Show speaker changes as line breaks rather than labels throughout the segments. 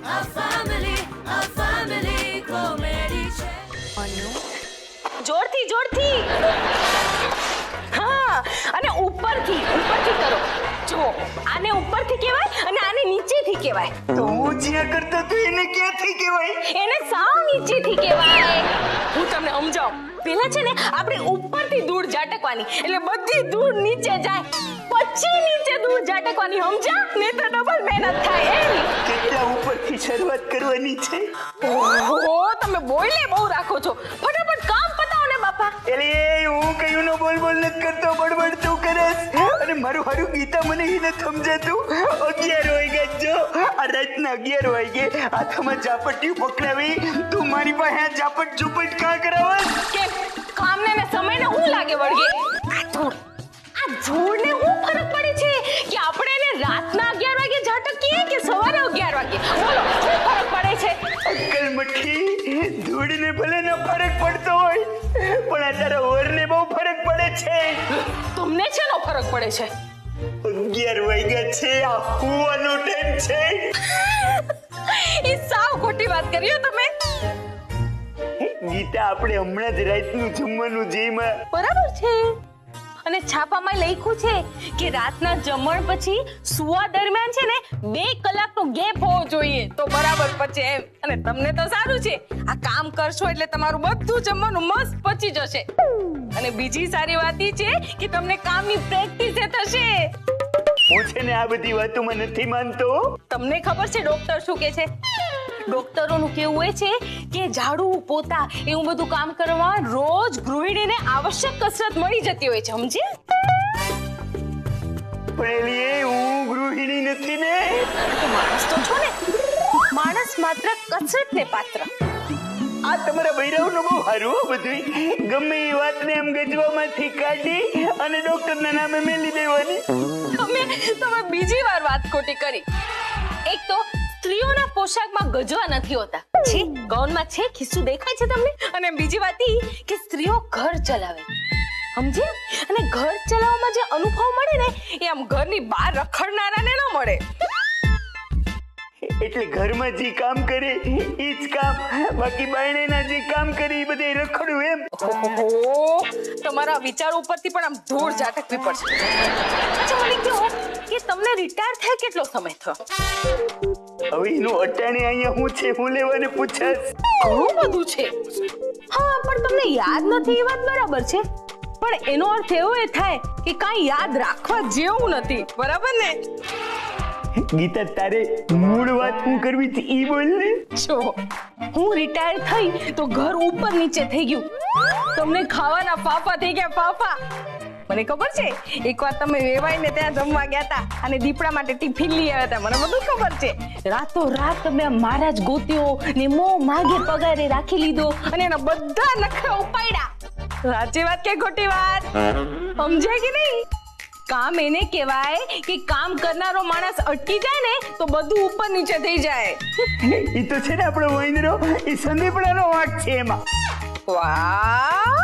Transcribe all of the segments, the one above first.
A family comedy channel.
જોરથી જોરથી હા અને ઉપરથી કરો જો આને ઉપરથી કહેવાય અને આને નીચેથી કહેવાય
તો હું જ્યાં કરતો તો એને ક્યાંથી કહેવાય?
એને સાવ નીચેથી કહેવાય હું તમને સમજાવું પહેલા છે ને આપણે ઉપરથી ધૂળ ઝાટકવાની એટલે બધી ધૂળ નીચે જાય પછી નીચે ધૂળ ઝાટકવાની સમજ્યા ને તો ડબલ મહેનત થાય એમ
કેટલા ઉપરથી શરૂઆત કરવાની છે?
ઓહો તમે બોલે બહુ રાખો છો ફટાફટ કામ પતાવો ને બાપા
એટલે હું કયું નો બોલ નથી કરતો, બડબડ તું કરસ અને મારું હારું ગીતા મને ઈ ન સમજાતું. 11 વાગ્યા જો આ રાતના 11 વાગે હાથમાં ઝાપટિયું પકડાવી તું મારી પાસે આ ઝાપટ ઝુપટ કા કરાવસ?
કે કામને ને સમયને શું લાગે વળગે આ ધૂળને શું ફરક પડે છે કે આપણે એને રાતના 11 વાગે ઝાટકીએ કે સવારે 11 વાગે બોલો શું ફરક પડે છે?
અક્કલ મઠી ધૂળને ભલે ન ફરક પડતો હોય પણ આ તારા ઓરને બહુ ફરક પડે છે.
તમને છે નો ફરક પડે છે?
11 વાગ્યા છે, આ હુવાનો ટાઈમ છે.
એ સાવ ખોટી વાત કરી હો તમે.
ગીતા આપણે હમણાં જ રાતનું જમવાનું જેમાં
બરાબર છે અને છાપામાં લખ્યું છે કે રાતના જમણ પછી સુવા દરમિયાન છે ને 2 કલાકનો ગેપ હોવો જોઈએ તો બરાબર પચે એમ. અને તમને તો સારું છે આ કામ કરશો એટલે તમારું બધું જમવાનું મસ્ત પચી જશે. અને બીજી સારી વાત એ છે કે તમને કામની પ્રેક્ટિસ થશે.
હું છે ને આ બધી વાતોમાં નથી માનતો.
તમને ખબર છે ડોક્ટર શું કહે છે? ડોક્ટરોનું કેવું એ છે કે ઝાડુ પોતા એવું બધું કામ કરવા રોજ ગૃહિણીને આવશ્યક કસરત મળી જતી હોય છે સમજે?
પણ એલી હું ગૃહિણી નથી ને.
તો માણસ તો છો ને. માણસ માત્ર કસરતને પાત્ર.
આ તમારા બૈરાવનું બહુ સારું હો બધું. ગમે એ વાતને એમ ગજવામાંથી કાઢી અને ડોક્ટરના નામે મેલી દેવાની.
તમે બીજી વાર વાત ખોટી કરી. એક તો સ્ત્રીઓના પોશાકમાં ગજવા નથી હોતા છે ગાઉનમાં છે ખિસ્સું દેખાય છે તમને? અને બીજી વાત ઈ કે સ્ત્રીઓ ઘર ચલાવે સમજે અને ઘર ચલાવવામાં જે અનુભવ મળે ને એ આમ ઘરની બહાર રખડનારાને ન મળે.
એટલે ઘરમાં જે કામ કરે એ જ કામ, બાકી બાયણેના જે કામ કરે એ બધે રખડું એમ.
ઓહો તમારા વિચારો ઉપરથી પણ આમ ધૂળ ઝાટકવી પડશે. અચ્છા મને કહો કે તમને રિટાયર થાય કેટલો સમય થયો?
હવે એનું અટાણે અહીંયા હું છે હું લેવાને પૂછાસ?
ઘણું બધું છે. હા પણ તમને યાદ નથી એ વાત બરાબર છે પણ એનો અર્થ એવો એ થાય કે કાંઈ યાદ રાખવા જેવું નથી બરાબર ને?
ગીતા તારે મૂળ વાત હું કરવી હતી ઈ બોલ ને.
જો હું રિટાયર થઈ તો ઘર ઉપર નીચે થઈ ગયું. તમને ખાવાના ફાફા થઈ ગયા ફાફા. મને ખબર છે એકવાર તમે વેવાઈને ત્યાં જમવા ગયા હતા અને દીપડા માટે ટિફિન લઈ આવ્યા હતા મને બધું ખબર છે. રાતો રાત તમે મહારાજ ગોત્યો ને મો માગે પગારે રાખી લીધો અને એના બધા નખરા ઉપાડ્યા. સાચી વાત કે ખોટી વાત? સમજે કે નહીં? કામ એને કહેવાય કે કામ કરનારો માણસ અટકી જાય ને તો બધું ઉપર નીચે થઈ જાય.
ઈ તો છે ને આપણો વૈંદરો ઈ સંદીપડાનો વાંક છે એમાં.
વાહ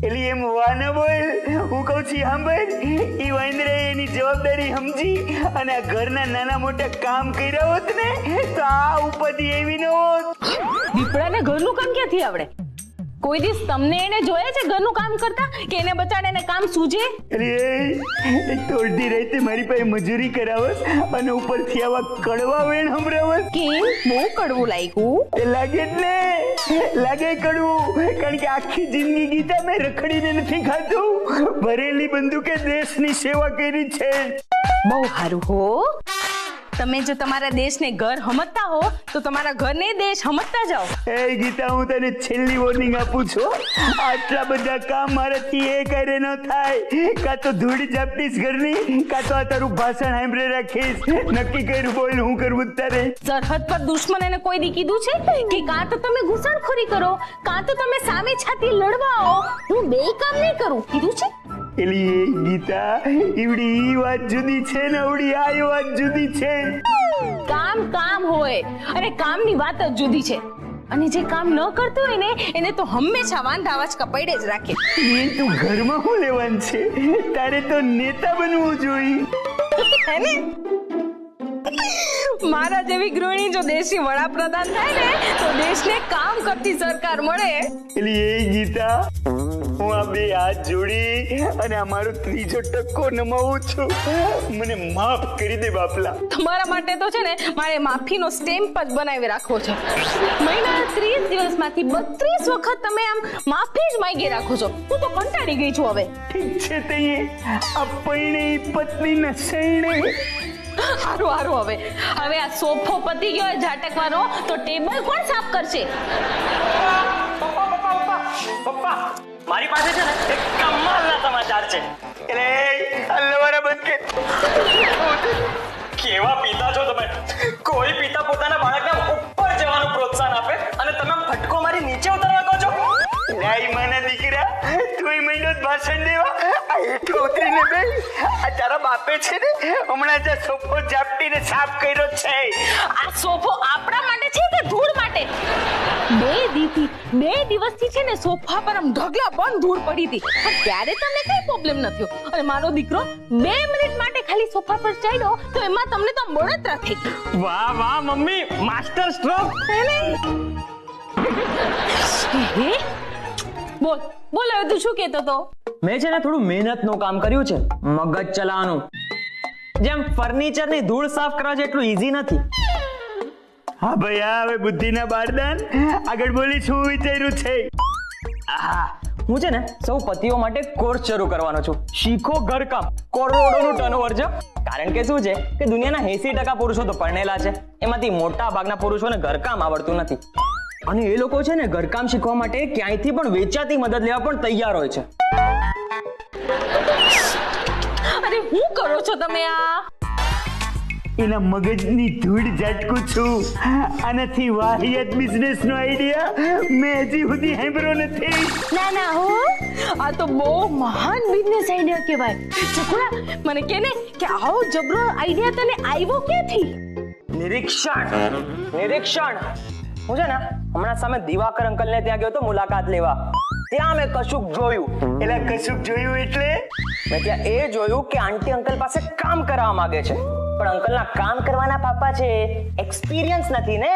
એટલે એમ વા ન બોલ, હું કહું છું સાંભળ. ઈ વૈંદરે એની જવાબદારી સમજી અને આ ઘરના નાના મોટા કામ કર્યા હોત ને તો આ ઉપાધિ એવી ન હોત.
દીપડાને ઘરનું કામ ક્યાંથી આવડે? કોઈ દિવસ તમને એને જોયા છે ઘરનું કામ કરતા કે એને બચાડે કામ સૂજે?
અરે એક તો અડધી રાતે મારી પાસે મજૂરી કરાવસ અને ઉપરથી આવા કડવા વેણ સંભળાવસ.
કેમ બહુ કડવું લાગ્યું?
એ લાગે એટલે લાગે કડવું કારણ કે આખી જિંદગી ગીતા મેં રખડીને નથી ખાધું. ભરેલી બંદૂકે દેશની સેવા કરી છે.
બહુ સારું હો. તમે જો તમારા દેશને ઘર સમજતા હો તો તમારા ઘરને દેશ સમજતા જાઓ.
એ ગીતા હું તને છેલ્લી વોર્નિંગ આપું છું. આટલા બધા કામ મારાથી એ કરે ન થાય. કાં તો ધૂળી ઝાપટીશ ઘરની કાં તો આ તારું ભાષણ સાંભળે રાખીશ. નક્કી કર્યું બોલ હું કરવું તારે?
સરહદ પર દુશ્મન એને કોઈ દી કીધું છે કે કાં તો તમે ઘૂસણખોરી કરો કાં તો તમે સામે છાતી લડવા આવો? હું બે કામ નહીં કરું કીધું છે?
એલી ગીતા ઈવડી ઈ વાત જુદી છે ને આવડી આ વાત જુદી છે.
કામ કામ હોય અને કામની વાત જ જુદી છે. અને જે કામ ન કરતો હોય ને એને તો હંમેશા વાંધા વાંચકા પડે જ રાખે.
એ તું ઘરમાં શું લેવાનું છે? તારે તો નેતા બનવું જોઈએ
હે ને? મારા જેવી ગૃહિણી જો દેશી વડાપ્રધાન થાય ને તો દેશને કામ કરતી સરકાર મળે.
એટલે એ ગીતા, હું આ બે હાથ જોડી અને અમારો ત્રીજો ટક્કો નમાવું છું. મને માફ કરી દે બાપલા.
તમારા માટે તો છે ને મારે માફીનો સ્ટેમ્પ જ બનાવી રાખવો છે. મહિના 30 દિવસમાંથી 32 વખત તમે આમ માફી જ માંગી રાખો છો. હું તો કંટાળી ગઈ છું હવે.
ઠીક છે તઈએ આપણે પત્નીના શરણે.
હારું હારું, હવે આ સોફો પતી ગયો ઝાટકવાનો, તો ટેબલ કોણ સાફ કરશે?
પપ્પા, મારી પાસે છે ને એક કમાલના સમાચાર છે.
એટલે હલવારા બંધ કે.
કેવા પિતા છો તમે? કોઈ પિતા પોતાના બાળકને ઉપર જવાનું પ્રોત્સાહન આપે અને તમે ફટકો મારી નીચે ઉતારવા કહો છો?
લાઈ માના દીકરા, તુંય મહિનો ભાષણ દેવા આ હેઠો ઉતરીને બે. આ તારા બાપે છે ને હમણાં જ સોફો ઝાપટીને સાફ કર્યો છે.
આ સોફો આપણા માટે છે કે ધૂળ માટે? બે દિવસથી છે ને સોફા પર આમ ઢગલા બંધ ધૂળ પડી હતી, પણ ત્યારે તમને કઈ પ્રોબ્લેમ ન થયો. અને મારો દીકરો 2 મિનિટ માટે ખાલી સોફા પર ચાલ્યો તો એમાં તમને તો બળતરા થઈ ગઈ.
વાહ વાહ મમ્મી, માસ્ટર સ્ટ્રોક.
બોલ હવે તું શું કહેતો તો?
મેં છે ને થોડું મહેનતનું કામ કર્યું છે, મગજ ચલાવવાનું. જેમ ફર્નિચરની ધૂળ સાફ કરવા જેટલું ઈઝી નથી.
હા ભાઈ, હવે બુદ્ધિના બારદાન. આગળ બોલી શું વિચાર્યું છે?
હું છે ને સૌ પતિઓ માટે કોર્સ શરૂ કરવાનો છું. શીખો ઘરકામ. કરોડોનું ટર્નઓવર છે. કારણ કે શું છે કે દુનિયાના 80% પુરુષો તો પરણેલા છે, એમાંથી મોટા ભાગના પુરુષોને ઘરકામ આવડતું નથી. અને એ લોકો છે ને ઘરકામ શીખવા માટે ક્યાંયથી પણ વેચાતી મદદ લેવા પણ તૈયાર હોય છે.
અરે હું કરો છો તમે આ?
એના મગજની ધૂળ ઝાટકું છું. આનાથી વાહિયાત બિઝનેસનો આઈડિયા મેં હજી સુધી સાંભળ્યો નથી.
ના હો, આ તો બહુ મહાન બિઝનેસ આઈડિયા કહેવાય. છોકરા, મને કે ને કે આવો જબરો આઈડિયા તને આવ્યો ક્યાંથી?
નિરીક્ષણ. હું છે ને હમણાં સામે દિવાકર અંકલ ને ત્યાં ગયો તો મુલાકાત લેવા. ત્યાં મેં કશુંક જોયું.
એલા કશુંક જોયું એટલે?
મેં ત્યાં એ જોયું કે આંટી અંકલ પાસે કામ કરવા માંગે છે, પણ અંકલના કામ કરવાના પાપા છે, એક્સપિરિયન્સ નથી ને.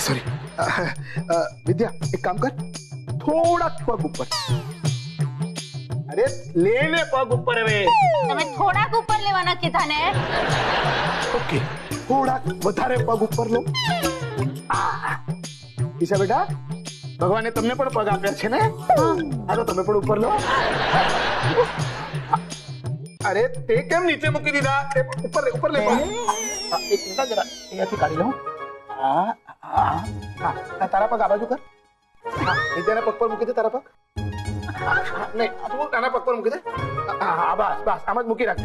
સોરી વિદ્યા, એક કામ કર, થોડાક પગ ઉપર. અરે લે ને પગ ઉપર. હવે
તમે થોડાક ઉપર લેવાના કીધા ને.
ઓકે, થોડાક વધારે પગ ઉપર લો. ઈશા બેટા, ભગવાને તમને પણ પગ આપ્યા છે ને, હા તો તમે પણ ઉપર લો. અરે તે કેમ નીચે મૂકી દીધા? ઉપર લે પગ. એક મિનિટ જરા અહીંયાથી કાઢી લઉં. તારા પગ આ બાજુ કર. વિદ્યાના પગ પર મૂકી દે તારા પગ. નહીં, તું નાના પગ પર મૂકી દે. હા બસ આમ જ મૂકી રાખ.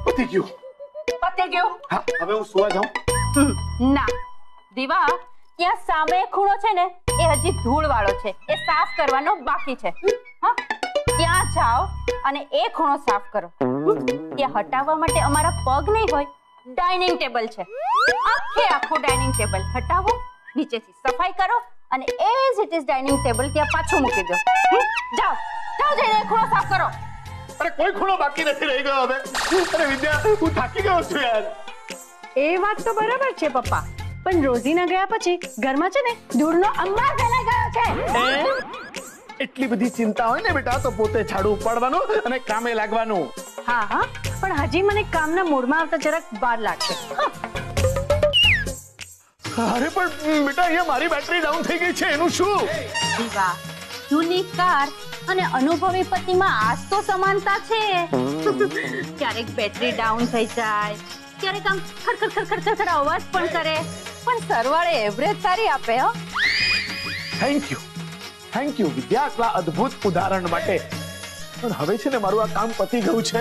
પતી ગયું. હા, હવે હું સુવા જાઉં.
ના દીવા, ત્યાં સામે ખૂણો છે ને એ હજી ધૂળ વાળો છે, એ સાફ કરવાનો બાકી છે. હા, ત્યાં જાઓ અને એ ખૂણો સાફ કરો. એ હટાવવા માટે અમારા પગ નહીં હોય, ડાઇનિંગ ટેબલ છે. આખું ડાઇનિંગ ટેબલ હટાવો, નીચેથી સફાઈ કરો અને as it is dining table ત્યાં પાછું મૂકી દો. જાઓ જઈને એ ખૂણો સાફ કરો.
અરે કોઈ ખૂણો બાકી નથી રહી ગયો હવે. અરે વિદ્યા, હું થાકી ગયો છું યાર.
એ વાત તો બરાબર છે પપ્પા, પણ રોઝીના ગયા પછી ઘરમાં છે ને ધૂળનો અંબાર ફેલાઈ ગયો છે.
એટલી બધી ચિંતા હોય ને બેટા તો પોતે ઝાડુ ઉપાડવાનું અને કામે લાગવાનું.
હા, પણ હજી મને કામના મૂડમાં આવતા જરાક વાર લાગશે.
અરે પણ બેટા, અહીંયા મારી બેટરી ડાઉન થઈ ગઈ છે, એનું શું?
દીવા, જૂની કાર અને અનુભવી પતિમાં આજ તો સમાનતા છે. ક્યારેક બેટરી ડાઉન થઈ જાય, ક્યારેક આમ ખડખડ અવાજ પણ કરે, પણ સરવાળે એવરેજ સારી આપે. હો,
થેન્ક યુ વિદ્યા, આટલા અદ્ભુત ઉદાહરણ માટે. પણ હવે છે ને મારું આ કામ પતી ગયું છે.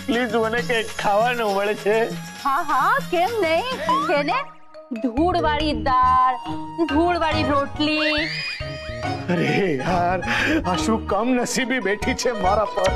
પ્લીઝ મને કંઈક ખાવાનું મળે છે.
હા, કેમ નહીં? છે ને ધૂળવાળી દાળ, ધૂળવાળી રોટલી.
અરે યાર, આ શું કમ નસીબી બેઠી છે મારા પર.